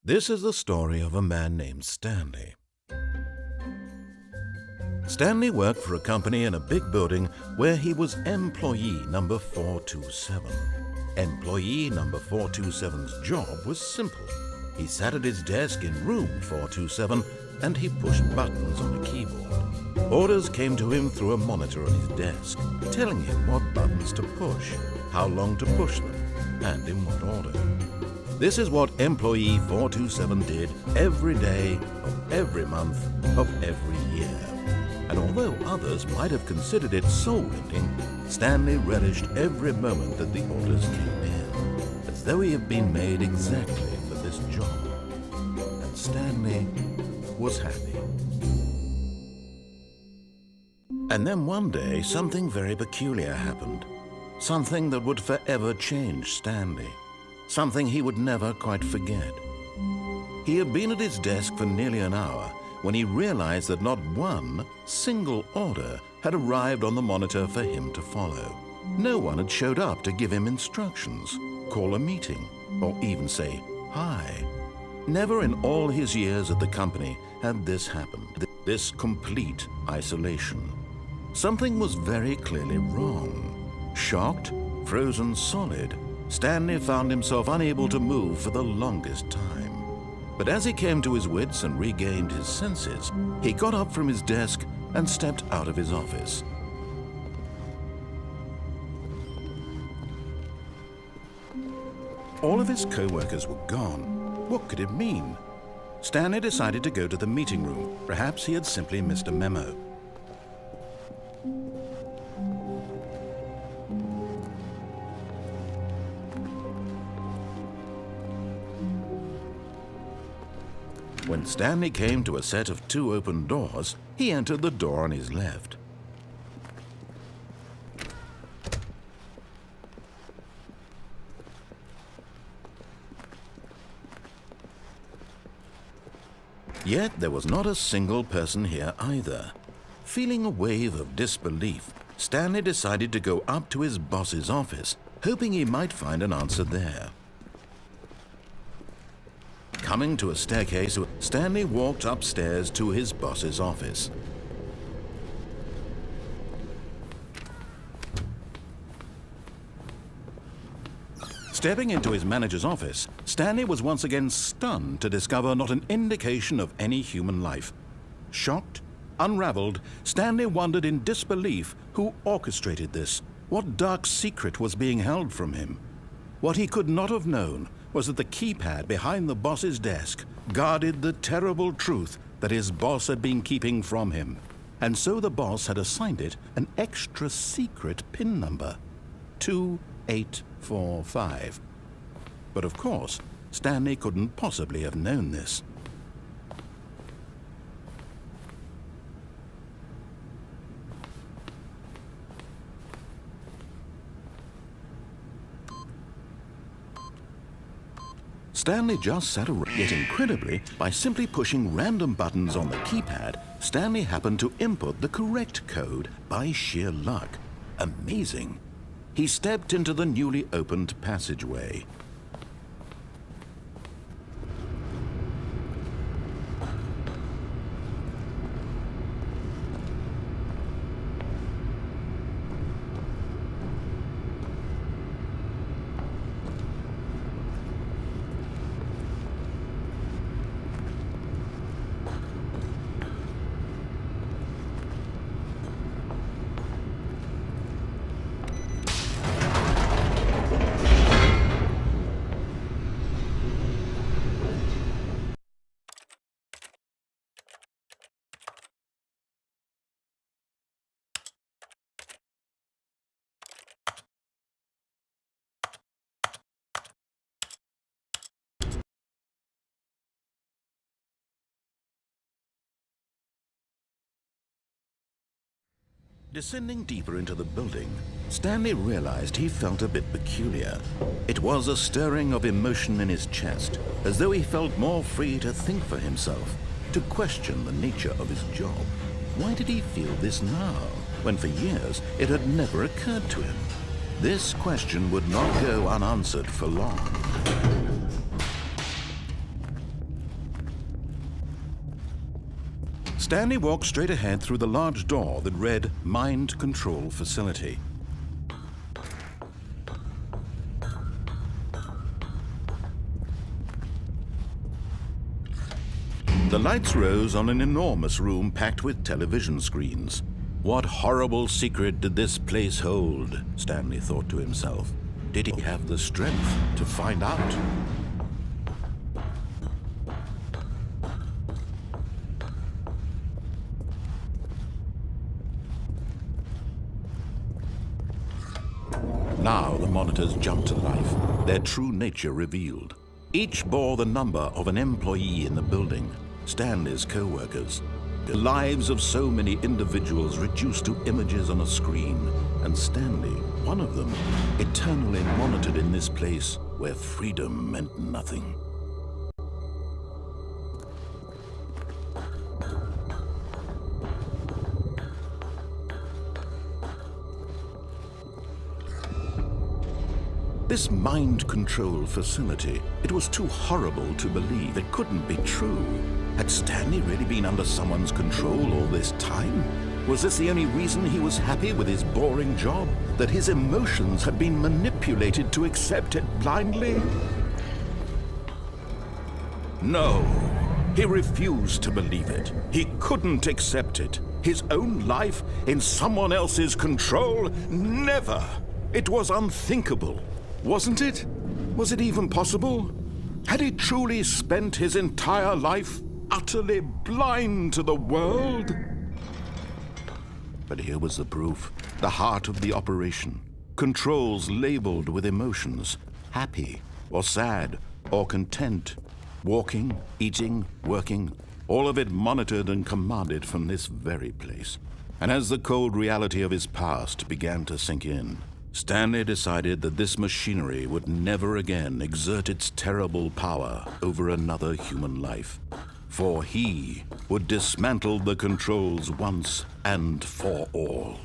This is the story of a man named Stanley. Stanley worked for a company in a big building where he was employee number 427. Employee number 427's job was simple. He sat at his desk in room 427 and he pushed buttons on a keyboard. Orders came to him through a monitor on his desk, telling him what buttons to push, how long to push them, and in what order. This is what employee 427 did every day of every month of every year. And although others might have considered it soul-rending, Stanley relished every moment that the orders came in, as though he had been made exactly for this job. And Stanley was happy. And then one day, something very peculiar happened. Something that would forever change Stanley. Something he would never quite forget. He had been at his desk for nearly an hour when he realized that not one single order had arrived on the monitor for him to follow. No one had showed up to give him instructions, call a meeting, or even say hi. Never in all his years at the company had this happened, this complete isolation. Something was very clearly wrong. Shocked, frozen solid, Stanley found himself unable to move for the longest time. But as he came to his wits and regained his senses, he got up from his desk and stepped out of his office. All of his co-workers were gone. What could it mean? Stanley decided to go to the meeting room. Perhaps he had simply missed a memo. When Stanley came to a set of 2 open doors, he entered the door on his left. Yet there was not a single person here either. Feeling a wave of disbelief, Stanley decided to go up to his boss's office, hoping he might find an answer there. Coming to a staircase, Stanley walked upstairs to his boss's office. Stepping into his manager's office, Stanley was once again stunned to discover not an indication of any human life. Shocked, unraveled, Stanley wondered in disbelief who orchestrated this, what dark secret was being held from him. What he could not have known was that the keypad behind the boss's desk guarded the terrible truth that his boss had been keeping from him. And so the boss had assigned it an extra secret PIN number, 2845. But of course, Stanley couldn't possibly have known this. Stanley just sat around. Yet incredibly, by simply pushing random buttons on the keypad, Stanley happened to input the correct code by sheer luck. Amazing. He stepped into the newly opened passageway. Descending deeper into the building, Stanley realized he felt a bit peculiar. It was a stirring of emotion in his chest, as though he felt more free to think for himself, to question the nature of his job. Why did he feel this now, when for years it had never occurred to him? This question would not go unanswered for long. Stanley walked straight ahead through the large door that read Mind Control Facility. The lights rose on an enormous room packed with television screens. What horrible secret did this place hold? Stanley thought to himself. Did he have the strength to find out? Now the monitors jumped to life, their true nature revealed. Each bore the number of an employee in the building, Stanley's co-workers. The lives of so many individuals reduced to images on a screen, and Stanley, one of them, eternally monitored in this place where freedom meant nothing. This mind control facility, it was too horrible to believe. It couldn't be true. Had Stanley really been under someone's control all this time? Was this the only reason he was happy with his boring job? That his emotions had been manipulated to accept it blindly? No, he refused to believe it. He couldn't accept it. His own life in someone else's control? Never! It was unthinkable. Wasn't it? Was it even possible? Had he truly spent his entire life utterly blind to the world? But here was the proof, the heart of the operation. Controls labeled with emotions, happy or sad or content. Walking, eating, working, all of it monitored and commanded from this very place. And as the cold reality of his past began to sink in, Stanley decided that this machinery would never again exert its terrible power over another human life, for he would dismantle the controls once and for all.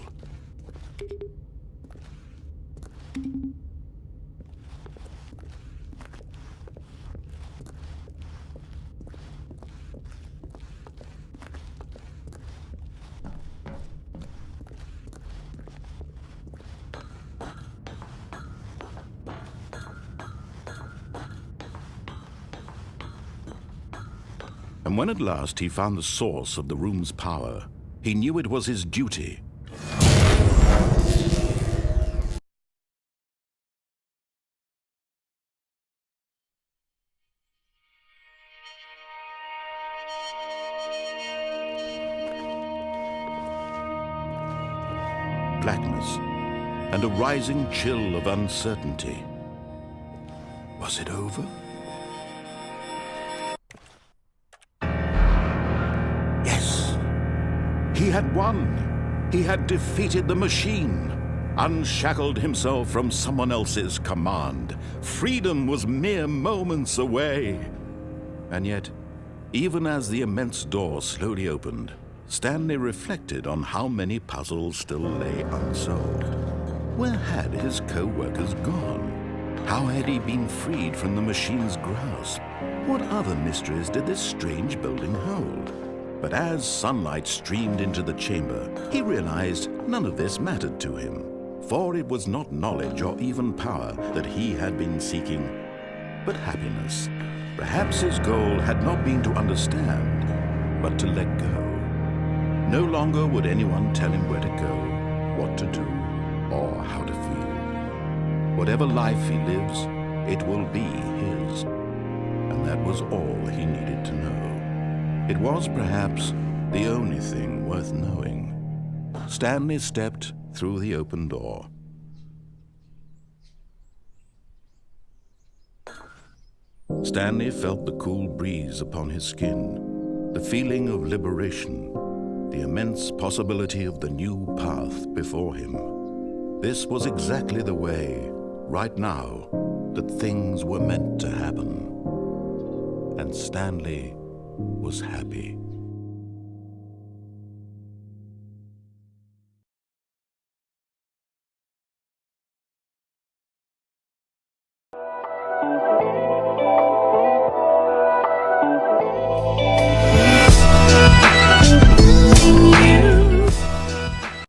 And when at last he found the source of the room's power, he knew it was his duty. Blackness and a rising chill of uncertainty. Was it over? He had won. He had defeated the machine, unshackled himself from someone else's command. Freedom was mere moments away. And yet, even as the immense door slowly opened, Stanley reflected on how many puzzles still lay unsolved. Where had his co-workers gone? How had he been freed from the machine's grasp? What other mysteries did this strange building hold? But as sunlight streamed into the chamber, he realized none of this mattered to him, for it was not knowledge or even power that he had been seeking, but happiness. Perhaps his goal had not been to understand, but to let go. No longer would anyone tell him where to go, what to do, or how to feel. Whatever life he lives, it will be his. And that was all he needed to know. It was perhaps the only thing worth knowing. Stanley stepped through the open door. Stanley felt the cool breeze upon his skin, the feeling of liberation. the immense possibility of the new path before him. This was exactly the way, right now, that things were meant to happen. And Stanley was happy.